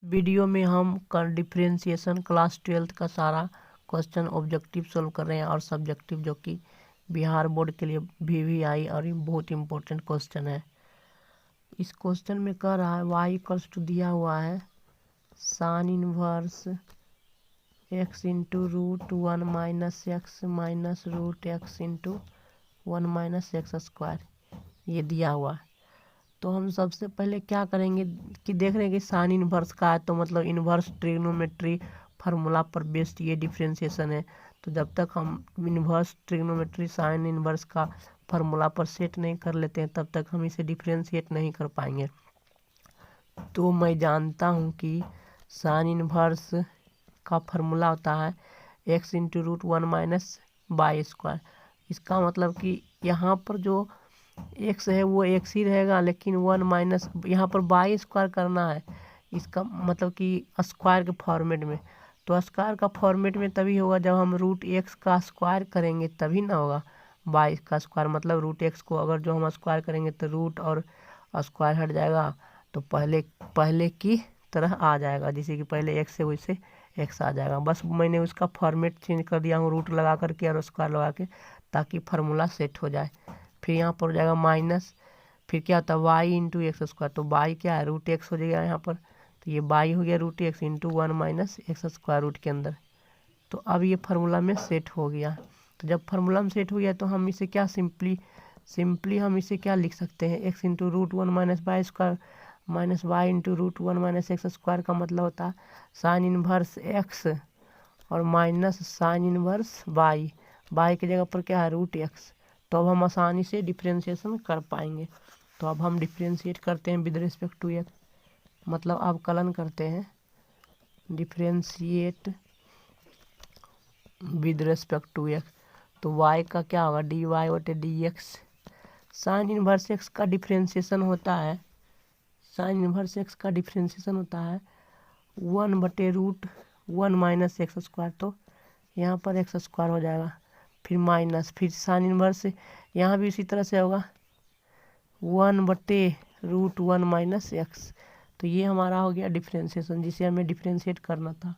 Video में हम differentiation class 12th का सारा क्वेश्चन ऑब्जेक्टिव सोल्व कर रहे हैं और सब्जेक्टिव, जो कि बिहार बोर्ड के लिए VVI और ये बहुत इंपॉर्टेंट क्वेश्चन है। इस क्वेश्चन में कह रहा है y इक्वल्स टू दिया हुआ है sine inverse x into root 1 minus x minus root x into 1 minus x square, ये दिया हुआ है। तो हम सबसे पहले क्या करेंगे कि देख रहे हैं कि साइन इन्वर्स का है, तो मतलब इन्वर्स ट्रिग्नोमेट्री फार्मूला पर बेस्ड ये डिफरेंशिएशन है। तो जब तक हम इन्वर्स ट्रिग्नोमेट्री साइन इन्वर्स का फार्मूला पर सेट नहीं कर लेते हैं तब तक हम इसे डिफरेंशिएट नहीं कर पाएंगे। तो मैं जानता हूँ कि साइन इन्वर्स का फार्मूला होता है x into root 1 minus y square. इसका मतलब कि यहाँ पर जो x है वो x ही रहेगा, लेकिन 1 माइनस यहाँ पर बाई स्क्वायर करना है। इसका मतलब कि स्क्वायर के फॉर्मेट में, तो स्क्वायर का फॉर्मेट में तभी होगा जब हम रूट x का स्क्वायर करेंगे, तभी ना होगा बाई का स्क्वायर। मतलब रूट x को अगर जो हम स्क्वायर करेंगे तो रूट और स्क्वायर हट जाएगा, तो पहले की तरह आ जाएगा, जैसे कि पहले x है वैसे x आ जाएगा। बस मैंने उसका फॉर्मेट चेंज कर दिया हूँ रूट लगा करके और स्क्वायर लगा के, ताकि फार्मूला सेट हो जाए। फिर यहाँ पर हो जाएगा माइनस, फिर क्या होता है वाई इंटू एक्स स्क्वायर, तो बाई क्या है रूट एक्स हो जाएगा यहाँ पर, तो ये बाई हो गया root x into 1 minus x square root के अंदर। तो अब ये फार्मूला में सेट हो गया। तो जब फार्मूला में सेट हो गया तो हम इसे क्या सिंपली हम इसे क्या लिख सकते हैं, x into root 1 minus y square minus y into root 1 minus x square का मतलब होता है साइन इन्वर्स एक्स और माइनस साइन इन्वर्स बाई की जगह पर क्या है रूट एक्स। तो अब हम आसानी से डिफरेंशिएशन कर पाएंगे। तो अब हम डिफरेंशिएट करते हैं विद रिस्पेक्ट टू एक्स, मतलब अवकलन करते हैं, differentiate with respect to x. तो y का क्या होगा dy बटे dx। साइन इन्वर्स एक्स का डिफरेंशिएशन होता है, साइन इन्वर्स एक्स का डिफरेंशिएशन होता है 1 बटे रूट 1 माइनस एक्स स्क्वायर, तो यहाँ पर एक्स स्क्वायर हो जाएगा, फिर माइनस, फिर साइन इन्वर्स यहाँ भी इसी तरह से होगा 1 बटे रूट 1 माइनस एक्स। तो ये हमारा हो गया डिफरेंशिएशन, जिसे हमें डिफरेंशिएट करना था।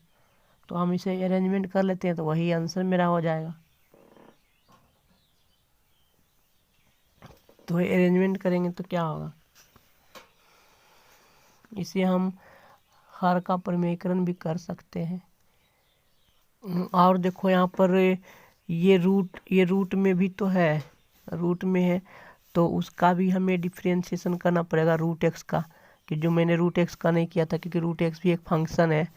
तो हम इसे अरेंजमेंट कर लेते हैं, तो वही आंसर मेरा हो जाएगा। तो अरेंजमेंट करेंगे तो क्या होगा, इसे हम हर का प्रमेयकरण भी कर सकते हैं। और देखो यहाँ पर ये रूट में भी तो है, रूट में है, तो उसका भी हमें डिफरेंशिएशन करना पड़ेगा रूट एक्स का, कि जो मैंने रूट एक्स का नहीं किया था, क्योंकि रूट एक्स भी एक फंक्शन है।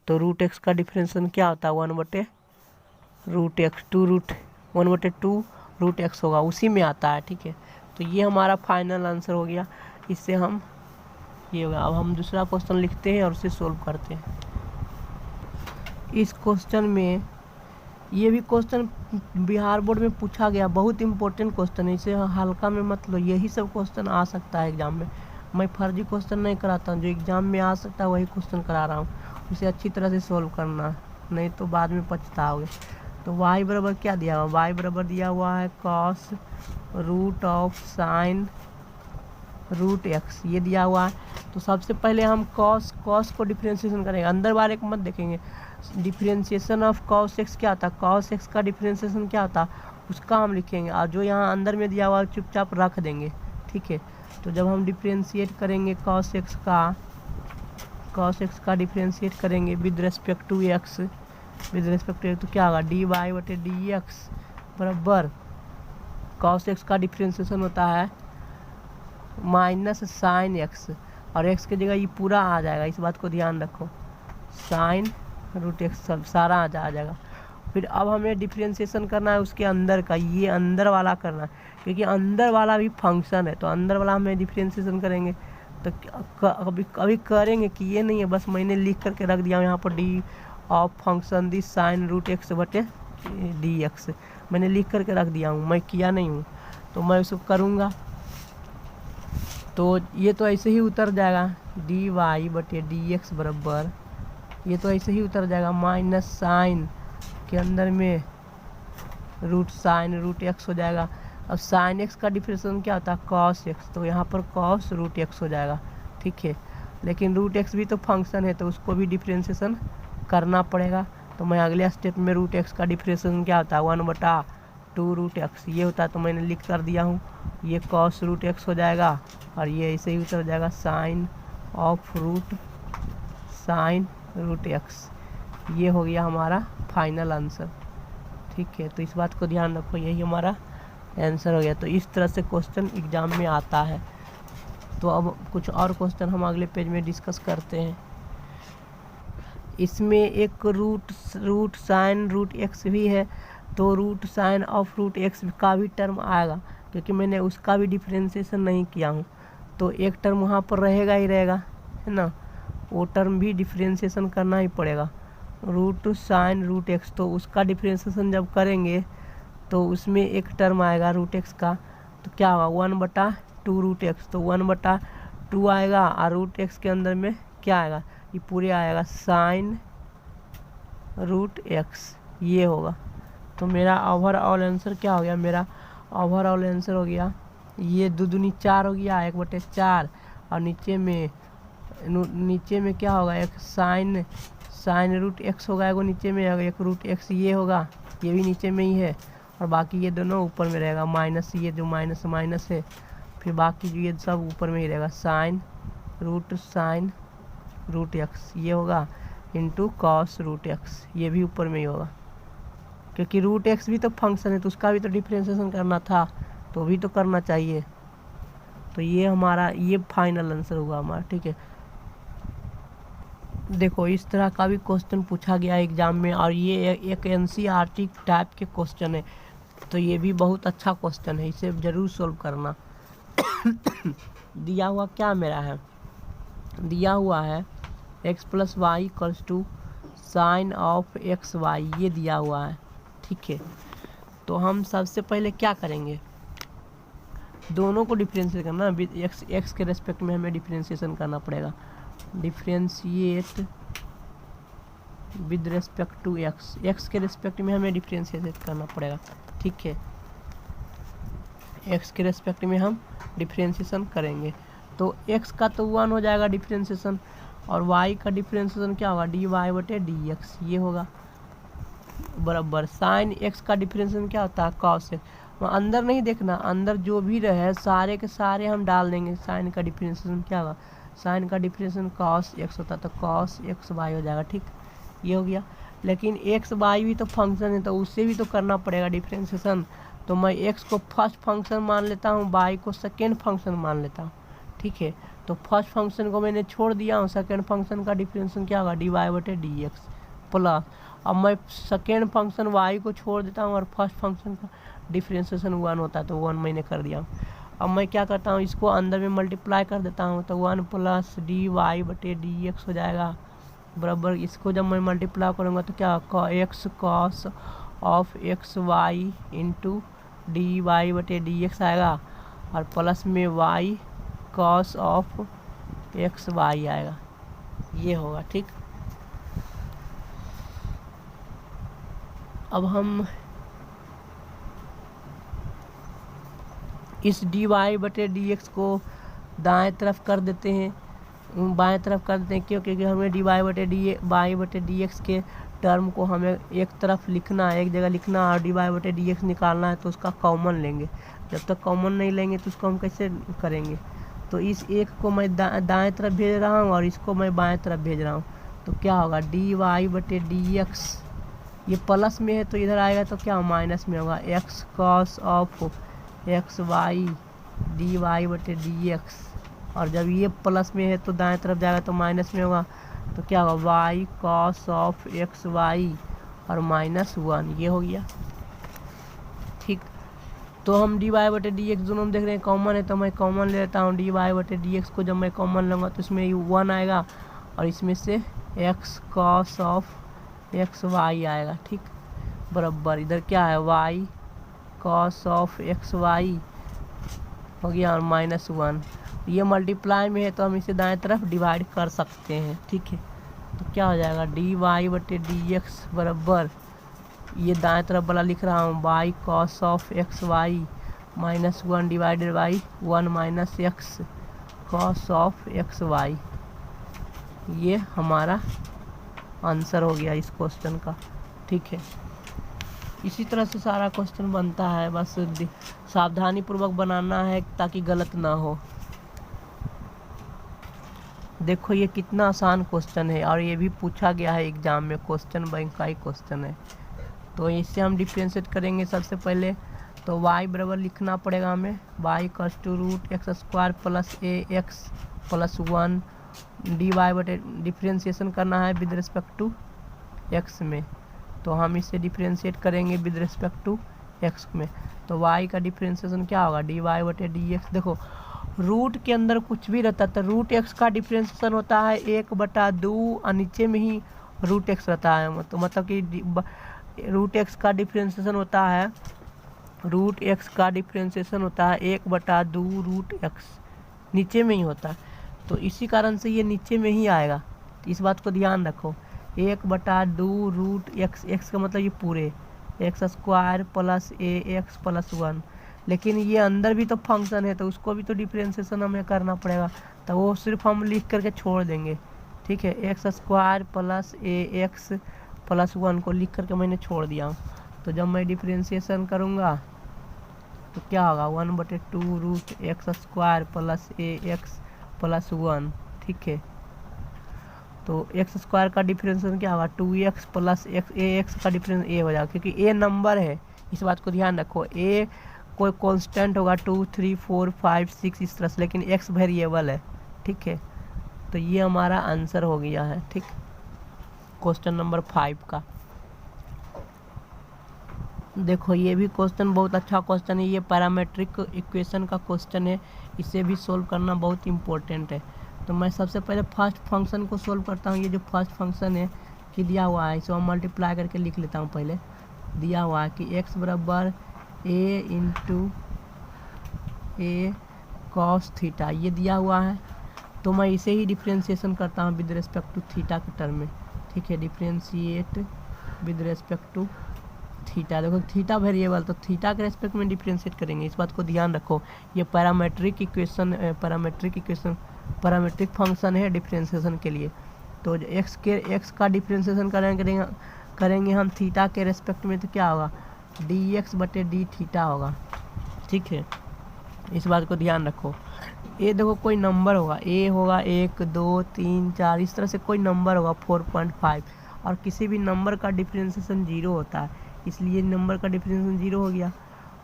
तो रूट एक्स का डिफरेंशिएशन क्या होता है 1 बटे रूट एक्स, 1 बटे 2 रूट एक्स होगा, उसी में आता है। ठीक है, तो ये हमारा फाइनल आंसर हो गया। इससे हम ये होगा। अब हम दूसरा क्वेश्चन लिखते हैं और उसे सोल्व करते हैं। इस क्वेश्चन में, ये भी क्वेश्चन बिहार बोर्ड में पूछा गया, बहुत इंपॉर्टेंट क्वेश्चन है, इसे हल्का में मत लो। यही सब क्वेश्चन आ सकता है एग्जाम में, मैं फर्जी क्वेश्चन नहीं कराता हूँ, जो एग्जाम में आ सकता है वही क्वेश्चन करा रहा हूँ। उसे अच्छी तरह से सोल्व करना, नहीं तो बाद में पछताओगे। तो y बराबर क्या दिया हुआ, y बराबर दिया हुआ है cos root of sine root x, ये दिया हुआ है। तो सबसे पहले हम कॉस को डिफरेंशिएशन करेंगे, अंदर वाले को मत देखेंगे। डिफरेंशिएशन ऑफ कॉस एक्स क्या होता है, कॉस एक्स का डिफरेंशिएशन क्या होता है उसका हम लिखेंगे, और जो यहाँ अंदर में दिया हुआ है चुपचाप रख देंगे। ठीक है, तो जब हम डिफरेंशिएट करेंगे कॉस एक्स का डिफरेंशिएट करेंगे विद रिस्पेक्ट टू एक्स, तो क्या होगा dy बटे dx बराबर कॉस एक्स का डिफरेंशिएशन होता है माइनस साइन एक्स, और एक्स की जगह ये पूरा आ जाएगा, इस बात को ध्यान रखो, साइन रूट एक्स सब सारा आ जाएगा। फिर अब हमें डिफरेंशिएशन करना है उसके अंदर का, ये अंदर वाला करना है, क्योंकि अंदर वाला भी फंक्शन है, तो अंदर वाला हमें डिफरेंशिएशन करेंगे। तो अभी करेंगे कि ये नहीं है, बस मैंने लिख करके रख दिया यहाँ पर d of function this sine root x बटे डी एक्स, मैंने लिख करके रख दिया हूँ, मैं किया नहीं हूँ, तो मैं उसको करूँगा। तो ये तो ऐसे ही उतर जाएगा डी वाई बटे डी एक्स बराबर, ये तो ऐसे ही उतर जाएगा माइनस साइन के अंदर में रूट एक्स हो जाएगा। अब साइन एक्स का डिफरेंशिएशन क्या होता है कॉस एक्स, तो यहाँ पर कॉस रूट एक्स हो जाएगा। ठीक है, लेकिन रूट एक्स भी तो फंक्शन है, तो उसको भी डिफ्रेंशिएशन करना पड़ेगा। तो मैं अगले स्टेप में रूट एक्स का डिफ्रेंशिएशन क्या होता है 1/2 रूट एक्स ये होता है, तो मैंने लिख कर दिया हूँ। ये कॉस रूट एक्स हो जाएगा और ये ऐसे ही उतर जाएगा साइन रूट एक्स। ये हो गया हमारा फाइनल आंसर। ठीक है, तो इस बात को ध्यान रखो, यही हमारा आंसर हो गया। तो इस तरह से क्वेश्चन एग्जाम में आता है। तो अब कुछ और क्वेश्चन हम अगले पेज में डिस्कस करते हैं। इसमें एक रूट साइन रूट एक्स भी है, तो root sine of root x का भी टर्म आएगा, क्योंकि मैंने उसका भी डिफ्रेंशिएशन नहीं किया हूँ, तो एक टर्म वहाँ पर रहेगा ही रहेगा, है ना। वो टर्म भी डिफ्रेंशिएशन करना ही पड़ेगा। रूट साइन रूट एक्स, तो उसका डिफ्रेंशिएशन जब करेंगे तो उसमें एक टर्म आएगा रूट एक्स का, तो क्या होगा 1/2 रूट एक्स, तो 1/2 आएगा और रूट एक्स के अंदर में क्या आएगा, ये पूरे आएगा साइन रूट एक्स, ये होगा। तो मेरा ओवरऑल आंसर क्या हो गया, मेरा ओवरऑल आंसर हो गया ये 2 दूनी 4 हो गया 1/4, और नीचे में क्या होगा, एक साइन रूट एक्स होगा, एगो नीचे में एक रूट एक्स ये होगा, ये भी नीचे में ही है, और बाकी ये दोनों ऊपर में रहेगा, माइनस ये जो माइनस है, फिर बाकी जो ये सब ऊपर में ही रहेगा, साइन रूट एक्स ये होगा इंटू कॉस रूट एक्स, ये भी ऊपर में ही होगा, क्योंकि रूट एक्स भी तो फंक्शन है, तो उसका भी तो डिफ्रेंशिएशन करना था, तो भी तो करना चाहिए। तो ये हमारा ये फाइनल आंसर होगा हमारा। ठीक है, देखो इस तरह का भी क्वेश्चन पूछा गया एग्जाम में, और ये एक एनसीईआरटी टाइप के क्वेश्चन है, तो ये भी बहुत अच्छा क्वेश्चन है, इसे ज़रूर सोल्व करना। दिया हुआ क्या मेरा है, दिया हुआ है x + y = sine of x y, ये दिया हुआ है। ठीक है, तो हम सबसे पहले क्या करेंगे, दोनों को डिफ्रेंशिएट करना, एक्स के रेस्पेक्ट में हमें डिफ्रेंशिएशन करना पड़ेगा, differentiate with respect to x, x के रेस्पेक्ट में हमें डिफ्रेंशिएट करना पड़ेगा। ठीक है, एक्स के रेस्पेक्ट में हम डिफ्रेंशिएशन करेंगे, तो एक्स का तो 1 हो जाएगा डिफ्रेंशिएशन, और वाई का डिफ्रेंशिएशन क्या होगा dy/dx, ये होगा बराबर साइन एक्स का डिफ्रेंशिएशन क्या होता है कॉस एक्स। अंदर नहीं देखना, अंदर जो भी रहे सारे के सारे हम डाल देंगे। साइन का डिफ्रेंशिएशन क्या होगा, साइन का डिफ्रेंशिएशन कॉस एक्स होता है, तो कॉस एक्स वाई हो जाएगा। ठीक, ये हो गया। लेकिन एक्स वाई भी तो फंक्शन है, तो उससे भी तो करना पड़ेगा डिफ्रेंशिएशन, तो मैं एक्स को फर्स्ट फंक्शन मान लेता हूँ, वाई को सेकेंड फंक्शन मान लेता हूँ। ठीक है, तो फर्स्ट फंक्शन को मैंने छोड़ दिया हूँ, सेकेंड फंक्शन का डिफ्रेंशिएशन क्या होगा dy/dx प्लस, अब मैं सेकेंड फंक्शन y को छोड़ देता हूँ और फर्स्ट फंक्शन का डिफ्रेंशिएशन 1 होता है, तो 1 मैंने कर दिया हूँ। अब मैं क्या करता हूँ, इसको अंदर में मल्टीप्लाई कर देता हूँ, तो 1 + dy/dx हो जाएगा बराबर। इसको जब मैं मल्टीप्लाई करूँगा तो क्या x cos of x y into dy/dx आएगा, और प्लस में y cos of x y आएगा, ये होगा। ठीक, अब हम इस dy/dx को दाएं तरफ कर देते हैं, बाएं तरफ कर देते हैं, क्यों, क्योंकि हमें dy/dx के टर्म को हमें एक तरफ लिखना है, एक जगह लिखना है, और dy/dx निकालना है, तो उसका कॉमन लेंगे। जब तक कॉमन नहीं लेंगे तो उसको हम कैसे करेंगे, तो इस एक को मैं दाएं तरफ भेज रहा हूँ और इसको मैं बाएं तरफ भेज रहा हूँ, तो क्या होगा dy/dx, ये प्लस में है तो इधर आएगा तो क्या माइनस में होगा, x cos of x y dy/dx, और जब ये प्लस में है तो दाएं तरफ जाएगा तो माइनस में होगा, तो क्या होगा y cos of x y और -1, ये हो गया। ठीक, तो हम dy/dx दोनों देख रहे हैं कॉमन है, तो मैं कॉमन ले लेता हूँ। dy/dx को जब मैं कॉमन लूँगा तो इसमें 1 आएगा, और इसमें से x cos of x y आएगा। ठीक, बराबर इधर क्या है y cos of x y हो गया, और -1, ये मल्टीप्लाई में है तो हम इसे दाएं तरफ डिवाइड कर सकते हैं। ठीक है, तो क्या हो जाएगा dy/dx बराबर, ये दाएं तरफ वाला लिख रहा हूँ y cos of x y -1 divided by 1 - x cos of x y, ये हमारा आंसर हो गया इस क्वेश्चन का। ठीक है, इसी तरह से सारा क्वेश्चन बनता है, बस सावधानी पूर्वक बनाना है ताकि गलत ना हो। देखो ये कितना आसान क्वेश्चन है और ये भी पूछा गया है एग्जाम में, क्वेश्चन बैंक का ही क्वेश्चन है। तो इससे हम डिफ्रेंशिएट करेंगे सबसे पहले, तो y बराबर लिखना पड़ेगा हमें y equals to root x square plus a x plus 1 d y बटे डिफ्रेंशिएशन करना है विद रिस्पेक्ट टू x में। तो हम इसे डिफ्रेंशिएट करेंगे विद रिस्पेक्ट टू x में, तो y का डिफ्रेंशिएशन क्या होगा डी वाई बटे डी एक्स। देखो रूट के अंदर कुछ भी रहता है तो रूट एक्स का डिफ्रेंशिएशन होता है 1/2 और नीचे में ही रूट एक्स रहता है, तो मतलब कि रूट एक्स का डिफ्रेंशिएशन होता है, रूट एक्स का डिफ्रेंशिएशन होता है 1/2 रूट एक्स, नीचे में ही होता है, तो इसी कारण से ये नीचे में ही आएगा। तो इस बात को ध्यान रखो, 1/2 रूट एक्स, एक्स का मतलब ये पूरे x square plus a x plus 1, लेकिन ये अंदर भी तो फंक्शन है तो उसको भी तो डिफ्रेंशिएशन हमें करना पड़ेगा, तो वो सिर्फ हम लिख करके छोड़ देंगे। ठीक है, x square plus a x plus 1 को लिख करके मैंने छोड़ दिया। तो जब मैं डिफ्रेंशिएशन करूँगा तो क्या होगा 1/2 root x square plus a x plus 1। ठीक है, तो एक्स स्क्वायर का डिफरेंशिएशन क्या होगा 2x प्लस एक्स, ए एक्स का डिफरेंस ए हो जाएगा क्योंकि ए नंबर है, इस बात को ध्यान रखो। ए कोई कांस्टेंट होगा 2 3 4 5 6 इस तरह से, लेकिन एक्स वेरिएबल है। ठीक है, तो ये हमारा आंसर हो गया है। ठीक, क्वेश्चन नंबर 5 का। देखो ये भी क्वेश्चन बहुत अच्छा क्वेश्चन है, ये पैरामेट्रिक इक्वेशन का क्वेश्चन है, इसे भी सोल्व करना बहुत इम्पोर्टेंट है। तो मैं सबसे पहले फर्स्ट फंक्शन को सोल्व करता हूँ। ये जो फर्स्ट फंक्शन है कि दिया हुआ है, इसको हम मल्टीप्लाई करके लिख लेता हूँ। पहले दिया हुआ है कि x बराबर a into A cos theta, ये दिया हुआ है, तो मैं इसे ही डिफ्रेंशिएशन करता हूँ विद रिस्पेक्ट टू थीटा के टर्म में। ठीक है, differentiate with respect to theta. देखो थीटा वेरिएबल, तो थीटा के रेस्पेक्ट में डिफ्रेंशिएट करेंगे, इस बात को ध्यान रखो। ये पैरामेट्रिक इक्वेशन पैरामेट्रिक फंक्शन है डिफ्रेंशिएशन के लिए। तो एक्स का डिफ्रेंशिएशन करेंगे हम थीटा के रेस्पेक्ट में, तो क्या होगा डी एक्स बटे डी थीटा होगा। ठीक है, इस बात को ध्यान रखो। ये देखो कोई नंबर होगा, ए होगा 1 2 3 4, इस तरह से कोई नंबर होगा 4.5, और किसी भी नंबर का डिफ्रेंशिएशन 0 होता है, इसलिए नंबर का डिफ्रेंशिएशन 0 हो गया।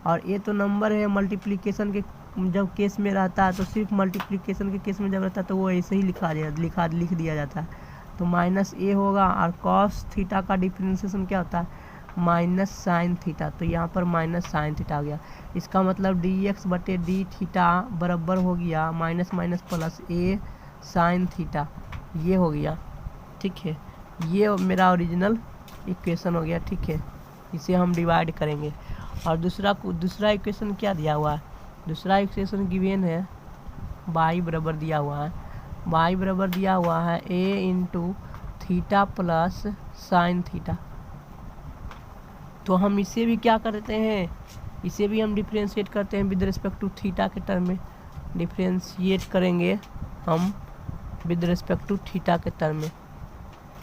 और ये तो नंबर है, मल्टीप्लिकेशन के जब केस में रहता है तो सिर्फ मल्टीप्लिकेशन के केस में जब रहता है तो वो ऐसे ही लिख दिया जाता है, तो माइनस ए होगा। और कॉस थीटा का डिफ्रेंशिएशन क्या होता है माइनस साइन थीटा, तो यहाँ पर माइनस साइन थीटा आ गया। इसका मतलब डी एक्स बटे डी थीटा बराबर हो गया माइनस माइनस प्लस ए साइन थीटा, ये हो गया। ठीक है, ये मेरा ओरिजिनल इक्वेशन हो गया। ठीक है, इसे हम डिवाइड करेंगे। और दूसरा इक्वेशन क्या दिया हुआ है, दूसरा इक्वेशन गिवन है y बराबर दिया हुआ है, y बराबर दिया हुआ है a into theta plus sine theta. तो हम इसे भी क्या करते हैं, इसे भी हम डिफ्रेंशिएट करते हैं विद रिस्पेक्ट टू थीटा के टर्म में, डिफ्रेंशिएट करेंगे हम विद रिस्पेक्ट टू थीटा के टर्म में।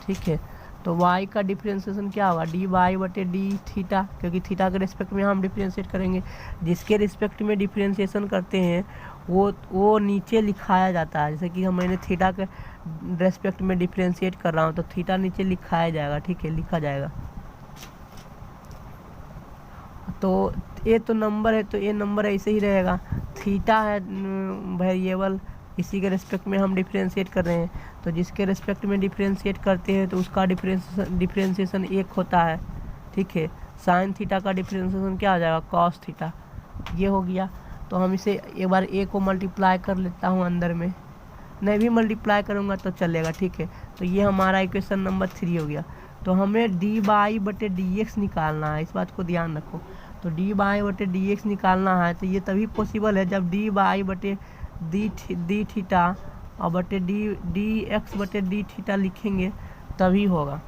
ठीक है, तो y का डिफ्रेंशिएशन क्या होगा डी वाई बटे डी थीटा, क्योंकि थीटा के रिस्पेक्ट में हम डिफ्रेंशिएट करेंगे। जिसके रिस्पेक्ट में डिफ्रेंशिएशन करते हैं वो नीचे लिखाया जाता है, जैसे कि मैंने थीटा के रिस्पेक्ट में डिफ्रेंशिएट कर रहा हूँ तो थीटा नीचे लिखाया जाएगा। ठीक है, लिखा जाएगा। तो ये तो नंबर है, तो ये नंबर ऐसे ही रहेगा। थीटा है वेरिएबल, इसी के रिस्पेक्ट में हम डिफ्रेंशिएट कर रहे हैं, तो जिसके रिस्पेक्ट में डिफ्रेंशिएट करते हैं तो उसका डिफ्रेंशिएशन 1 होता है। ठीक है, साइन थीटा का डिफ्रेंशिएशन क्या आ जाएगा कॉस थीटा, ये हो गया। तो हम इसे एक बार ए को मल्टीप्लाई कर लेता हूँ, अंदर में नहीं भी मल्टीप्लाई करूँगा तो चलेगा। ठीक है, तो ये हमारा इक्वेशन नंबर 3 हो गया। तो हमें डी वाई बटे डी एक्स निकालना है, इस बात को ध्यान रखो। तो डी वाई बटे डी एक्स निकालना है तो ये तभी पॉसिबल है जब डी वाई बटे डी थीटा और बटे डी एक्स बटे डी थीटा लिखेंगे तभी होगा,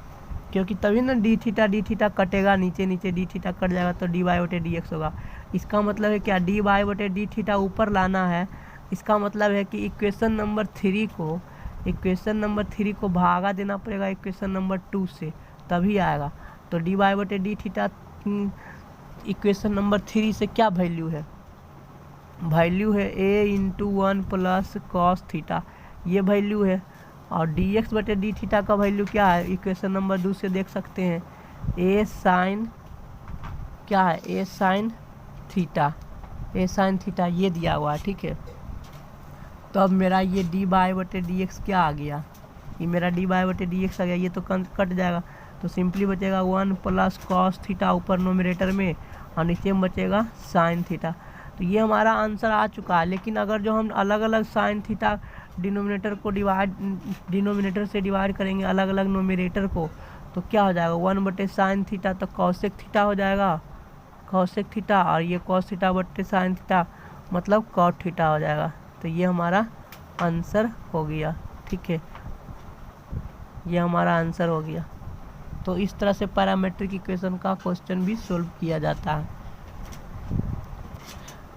क्योंकि तभी ना डी थीटा कटेगा, नीचे डी थीटा कट जाएगा तो डी वाई बटे डी एक्स होगा। इसका मतलब है क्या डी वाई बटे डी थीटा ऊपर लाना है। इसका मतलब है कि इक्वेशन नंबर 3 को इक्वेशन नंबर 3 को भागा देना पड़ेगा इक्वेशन नंबर 2 से, तभी आएगा। तो डी वाई बटे डी थीटा इक्वेशन नंबर 3 से क्या वैल्यू है? वैल्यू है a into 1 plus cos theta, ये वैल्यू है। और डी एक्स बटे डी थीटा का वैल्यू क्या है? इक्वेशन नंबर 2 से देख सकते हैं, a साइन क्या है? a sine theta, a sine theta ये दिया हुआ है, ठीक है। तो अब मेरा ये डी बाई बटे डी एक्स क्या आ गया? ये मेरा डी बाई बटे डी एक्स आ गया, ये तो कट जाएगा, तो सिंपली बचेगा 1 प्लस कॉस थीटा ऊपर नोमिनेटर में और नीचे में बचेगा साइन थीटा। तो ये हमारा आंसर आ चुका है। लेकिन अगर जो हम अलग अलग साइन थीटा डिनोमिनेटर से डिवाइड करेंगे अलग अलग नोमिनेटर को, तो क्या हो जाएगा? 1 बटे साइन थीटा तो कॉसेक थीटा हो जाएगा, कॉसेक थीटा, और ये कॉस थीटा बटे साइन थीटा मतलब कॉट थीटा हो जाएगा। तो ये हमारा आंसर हो गया, ठीक है, ये हमारा आंसर हो गया। तो इस तरह से पैरामेट्रिक इक्वेशन का क्वेश्चन भी सोल्व किया जाता है।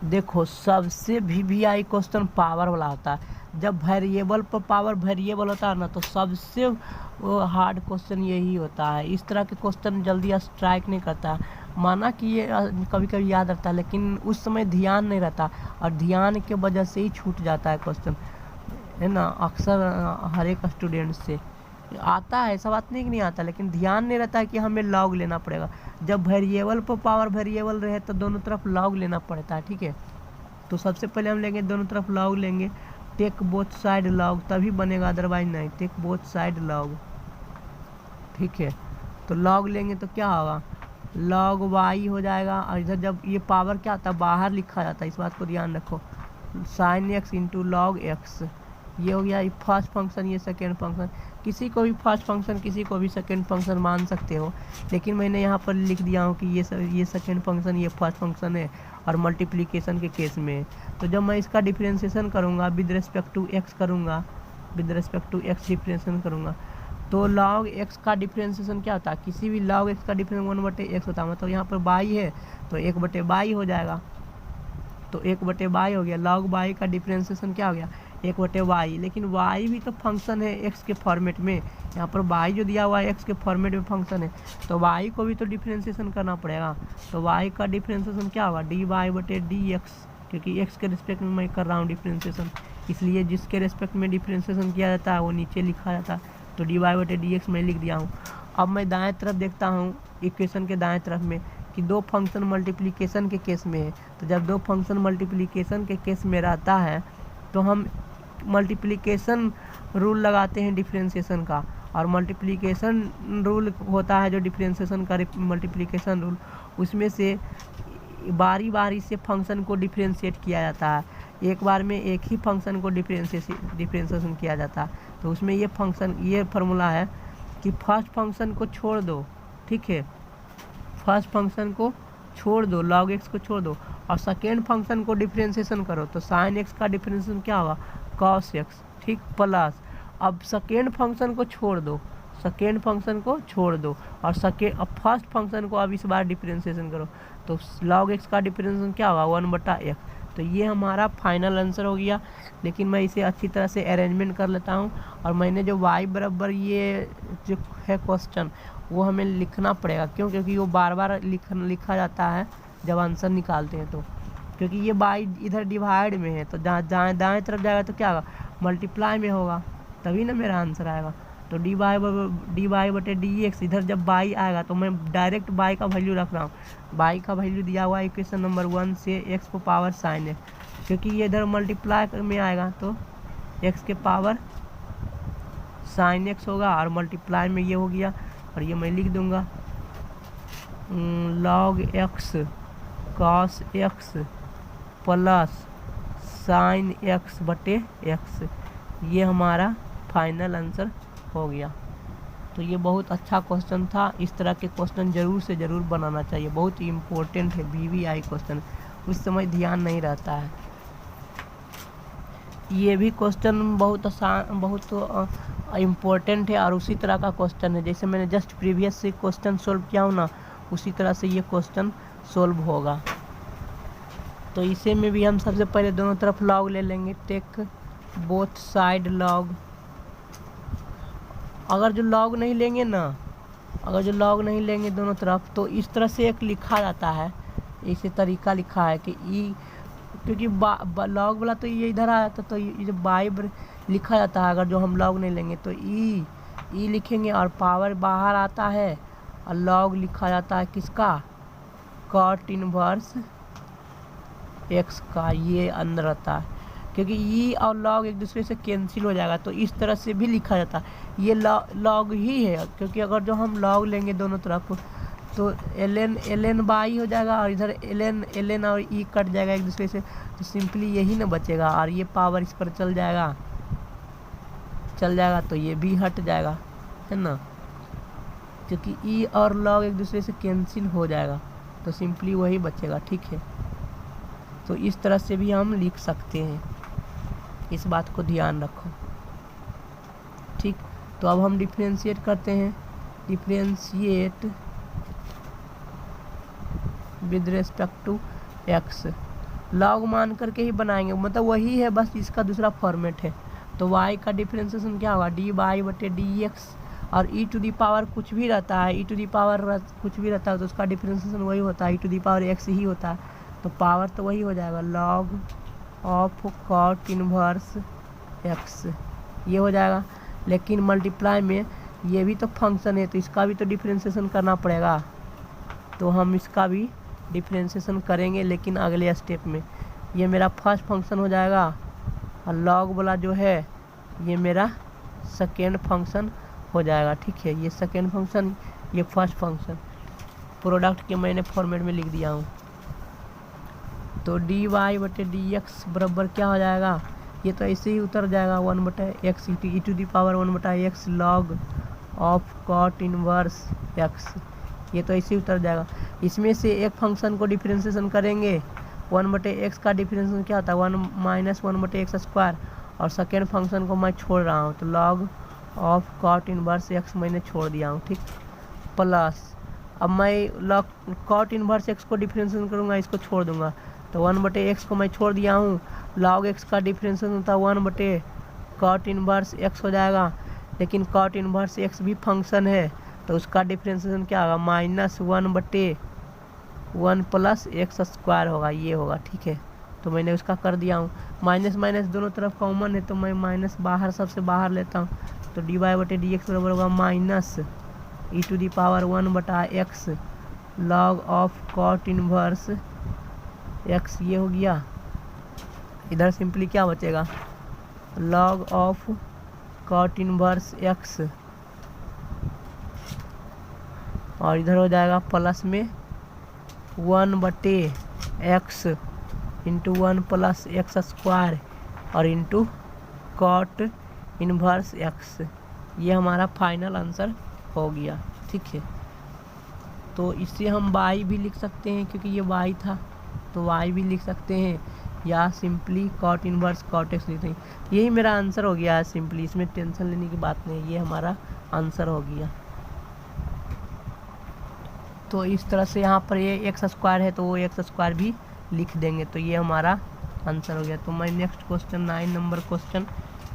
देखो सबसे वीवीआई क्वेश्चन पावर वाला होता है। जब वेरिएबल पर पावर वेरिएबल होता है ना, तो सबसे हार्ड क्वेश्चन यही होता है। इस तरह के क्वेश्चन जल्दी स्ट्राइक नहीं करता। माना कि ये कभी कभी याद रहता है, लेकिन उस समय ध्यान नहीं रहता, और ध्यान के वजह से ही छूट जाता है क्वेश्चन, है ना। अक्सर हर एक स्टूडेंट से आता है, ऐसा बात नहीं कि नहीं आता, लेकिन ध्यान नहीं रहता है कि हमें लॉग लेना पड़ेगा। जब वेरिएबल पर पावर वेरिएबल रहे तो दोनों तरफ लॉग लेना पड़ता है, ठीक है। तो सबसे पहले हम लेंगे दोनों तरफ लॉग लेंगे, टेक बोथ साइड लॉग, तभी बनेगा, अदरवाइज नहीं। टेक बोथ साइड लॉग, ठीक है। तो लॉग लेंगे तो क्या होगा? लॉग वाई हो जाएगा। और इधर जब ये पावर क्या होता है, बाहर लिखा जाता है, इस बात को ध्यान रखो। Sine x into log x, ये हो गया। ये फर्स्ट फंक्शन, ये सेकेंड फंक्शन। किसी को भी फर्स्ट फंक्शन, किसी को भी सेकेंड फंक्शन मान सकते हो, लेकिन मैंने यहाँ पर लिख दिया हूँ कि ये सेकेंड फंक्शन, ये फर्स्ट फंक्शन है, और मल्टीप्लिकेशन के केस में। तो जब मैं इसका डिफरेंशिएशन करूँगा विद रिस्पेक्ट टू एक्स करूँगा, with respect to x differentiation करूँगा, तो लॉग एक्स का डिफरेंशिएशन क्या होता है? किसी भी लॉग एक्स का डिफरेंस 1 बटे एक्स होता है। मतलब यहाँ पर बाई है तो 1 बटे बाई हो जाएगा, तो 1 बटे बाई हो गया। लॉग बाई का डिफरेंशिएशन क्या हो गया? 1 बटे वाई। लेकिन वाई भी तो फंक्शन है एक्स के फॉर्मेट में, यहाँ पर वाई जो दिया हुआ है एक्स के फॉर्मेट में फंक्शन है, तो वाई को भी तो डिफरेंशिएशन करना पड़ेगा। तो वाई का डिफरेंशिएशन क्या होगा? डी वाई बटे डी एक्स, क्योंकि एक्स के रिस्पेक्ट में मैं कर रहा हूँ डिफरेंशिएशन, इसलिए जिसके रिस्पेक्ट में डिफरेंशिएशन किया जाता है वो नीचे लिखा जाता है। तो डी वाई बटे डी एक्स मैं लिख दिया हूँ। अब मैं दाएँ तरफ देखता हूँ, इक्वेशन के दाएँ तरफ में, कि दो फंक्शन मल्टीप्लिकेशन के केस में है। तो जब दो फंक्शन मल्टीप्लिकेशन के केस में रहता है तो हम मल्टीप्लिकेशन रूल लगाते हैं डिफरेंशिएशन का, और मल्टीप्लिकेशन रूल होता है जो डिफरेंशिएशन का मल्टीप्लिकेशन रूल, उसमें से बारी बारी से फंक्शन को डिफरेंशिएट किया जाता है। एक बार में एक ही फंक्शन को डिफरेंशिएशन किया जाता है। तो उसमें ये फंक्शन, ये फार्मूला है कि फर्स्ट फंक्शन को छोड़ दो, ठीक है, फर्स्ट फंक्शन को छोड़ दो, लॉग एक्स को छोड़ दो, और सेकेंड फंक्शन को डिफरेंशिएशन करो। तो साइन एक्स का डिफरेंशिएशन क्या होगा? कॉस एक्स, ठीक, प्लस। अब सेकेंड फंक्शन को छोड़ दो, सेकेंड फंक्शन को छोड़ दो, और अब फर्स्ट फंक्शन को अब इस बार डिफरेंशिएशन करो। तो लॉग एक्स का डिफरेंशिएशन क्या होगा? 1 बटा एक्स। तो ये हमारा फाइनल आंसर हो गया। लेकिन मैं इसे अच्छी तरह से अरेंजमेंट कर लेता हूँ, और मैंने जो वाई बराबर ये जो है क्वेश्चन वो हमें लिखना पड़ेगा। क्यों? क्योंकि वो बार बार लिखा जाता है जब आंसर निकालते हैं। तो क्योंकि ये बाई इधर डिवाइड में है, तो दाएँ तरफ जाएगा तो क्या होगा? मल्टीप्लाई में होगा, तभी ना मेरा आंसर आएगा। तो डी वाई बटे डी एक्स, इधर जब बाई आएगा तो मैं डायरेक्ट बाई का वैल्यू रख रहा हूँ। बाई का वैल्यू दिया हुआ है इक्वेशन नंबर 1 से, एक्स को पावर साइन एक्स, क्योंकि ये इधर मल्टीप्लाई में आएगा तो एक्स के पावर साइन एक्स होगा, और मल्टीप्लाई में ये हो गया, और ये मैं लिख दूंगा log x cos x plus sine x बटे एक्स। ये हमारा फाइनल आंसर हो गया। तो ये बहुत अच्छा क्वेश्चन था। इस तरह के क्वेश्चन ज़रूर से ज़रूर बनाना चाहिए, बहुत ही इम्पोर्टेंट है वीवीआई क्वेश्चन, उस समय ध्यान नहीं रहता है। ये भी क्वेश्चन बहुत आसान, बहुत इम्पोर्टेंट है, और उसी तरह का क्वेश्चन है जैसे मैंने जस्ट प्रीवियस से क्वेश्चन सोल्व किया हूँ ना, उसी तरह से ये क्वेश्चन सोल्व होगा। तो इसे में भी हम सबसे पहले दोनों तरफ लॉग ले लेंगे, टेक बोथ साइड लॉग, अगर जो लॉग नहीं लेंगे ना, अगर जो लॉग नहीं लेंगे दोनों तरफ, तो इस तरह से एक लिखा जाता है, इसी तरीका लिखा है कि ई, क्योंकि लॉग वाला तो ये इधर आ जाता, तो ये जो बाई लिखा जाता है, अगर जो हम लॉग नहीं लेंगे तो ई लिखेंगे और पावर बाहर आता है, और लॉग लिखा जाता है किसका, कॉट इनवर्स एक्स का, ये अंदर आता है, क्योंकि ई और लॉग एक दूसरे से कैंसिल हो जाएगा, तो इस तरह से भी लिखा जाता है, ये लॉग ही है, क्योंकि अगर जो हम लॉग लेंगे दोनों तरफ तो ln बाई हो जाएगा, और इधर ln और ई कट जाएगा एक दूसरे से, तो सिंपली यही ना बचेगा, और ये पावर इस पर चल जाएगा, तो ये भी हट जाएगा, है ना, क्योंकि ई और लॉग एक दूसरे से कैंसिल हो जाएगा, तो सिंपली वही बचेगा। ठीक है, तो इस तरह से भी हम लिख सकते हैं, इस बात को ध्यान रखो। ठीक, तो अब हम डिफ्रेंशिएट करते हैं, differentiate with respect to x, log मान करके ही बनाएंगे, मतलब वही है, बस इसका दूसरा फॉर्मेट है। तो y का डिफ्रेंशिएशन क्या होगा, डी वाई बटे डी एक्स, और ई टू दी पावर कुछ भी रहता है, ई टू दी पावर कुछ भी रहता है तो उसका डिफ्रेंशिएशन वही होता है, e to the power x ही होता है, तो पावर तो वही हो जाएगा, log of cot inverse x, ये हो जाएगा। लेकिन मल्टीप्लाई में ये भी तो फंक्शन है, तो इसका भी तो डिफ्रेंशिएशन करना पड़ेगा, तो हम इसका भी डिफ्रेंशिएशन करेंगे, लेकिन अगले स्टेप में। ये मेरा फर्स्ट फंक्शन हो जाएगा, और लॉग वाला जो है ये मेरा सेकेंड फंक्शन हो जाएगा। ठीक है, ये सेकेंड फंक्शन, ये फर्स्ट फंक्शन, प्रोडक्ट के मैंने फॉर्मेट में लिख दिया हूँ। तो डी वाई बटे डी एक्स बराबर क्या हो जाएगा, ये तो ऐसे ही उतर जाएगा, 1/x e to the power 1/x log of cot inverse x, ये तो ऐसे ही उतर जाएगा। इसमें से एक फंक्शन को डिफ्रेंशिएशन करेंगे, 1/x का डिफ्रेंशिएशन क्या होता है, 1 - 1/x स्क्वायर, और सेकेंड फंक्शन को मैं छोड़ रहा हूँ, तो log of cot inverse x मैंने छोड़ दिया हूँ। ठीक, प्लस अब मैं लॉग कॉट इनवर्स एक्स को डिफ्रेंशिएशन करूँगा, इसको छोड़ दूंगा, तो 1/x को मैं छोड़ दिया हूँ, लॉग एक्स का डिफ्रेंशिएशन होता है 1/कॉट इनवर्स एक्स हो जाएगा, लेकिन कॉट इनवर्स एक्स भी फंक्शन है, तो उसका डिफ्रेंशिएशन क्या होगा, -1/1 + x स्क्वायर होगा, ये होगा। ठीक है, तो मैंने उसका कर दिया हूँ, माइनस माइनस दोनों तरफ कॉमन है, तो मैं माइनस बाहर सबसे बाहर लेता हूँ, तो डी वाई बटे डी एक्स बराबर होगा minus e to the power 1/x log of cot inverse x, ये हो गया। इधर सिंपली क्या बचेगा, log of cot inverse x, और इधर हो जाएगा प्लस में 1/x इंटू 1 + x स्क्वायर और इंटू कॉट इनवर्स एक्स, ये हमारा फाइनल आंसर हो गया। ठीक है, तो इससे हम y भी लिख सकते हैं, क्योंकि ये y था, तो y भी लिख सकते हैं, या simply cot inverse cot x लिखते हैं। यही मेरा आंसर हो गया है सिंपली, इसमें टेंशन लेने की बात नहीं, ये हमारा आंसर हो गया। तो इस तरह से यहाँ पर ये एक्स स्क्वायर है, तो वो एक्स स्क्वायर भी लिख देंगे, तो ये हमारा आंसर हो गया। तो मैं next question 9 number question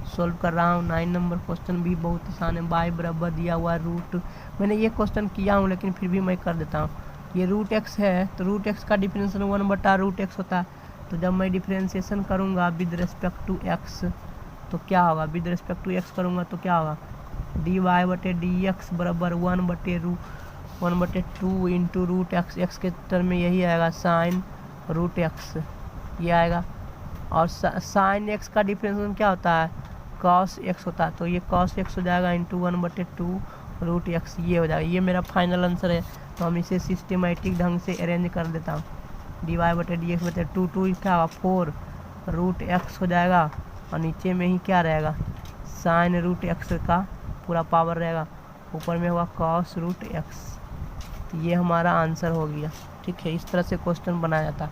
solve कर रहा हूँ। 9 नंबर क्वेश्चन भी बहुत आसान है, y बराबर दिया हुआ रूट, मैंने ये क्वेश्चन किया हूँ लेकिन फिर भी मैं कर देता हूँ। ये √x है, तो √x का डिफरेंशिएशन 1/√x होता है, तो जब मैं डिफरेंशिएशन करूँगा विद रिस्पेक्ट टू x, तो क्या होगा, विद रिस्पेक्ट टू x करूँगा तो क्या होगा, डी वाई बटे डी एक्स बराबर 1/2 इंटू √x, x के टर्म में यही आएगा sin √x, ये आएगा। और sin x का डिफरेंशिएशन क्या होता है, cos x होता है, तो ये cos x हो जाएगा इंटू 1/2 √x, ये हो जाएगा। ये मेरा फाइनल आंसर है, तो हम इसे सिस्टमेटिक ढंग से अरेंज कर देता हूँ। डी वाई बटे डी एक्स बटे 2 क्या होगा 4 √x हो जाएगा, और नीचे में ही क्या रहेगा sin √x का पूरा पावर रहेगा, ऊपर में होगा cos √x, ये हमारा आंसर हो गया। ठीक है, इस तरह से क्वेश्चन बनाया जाता है।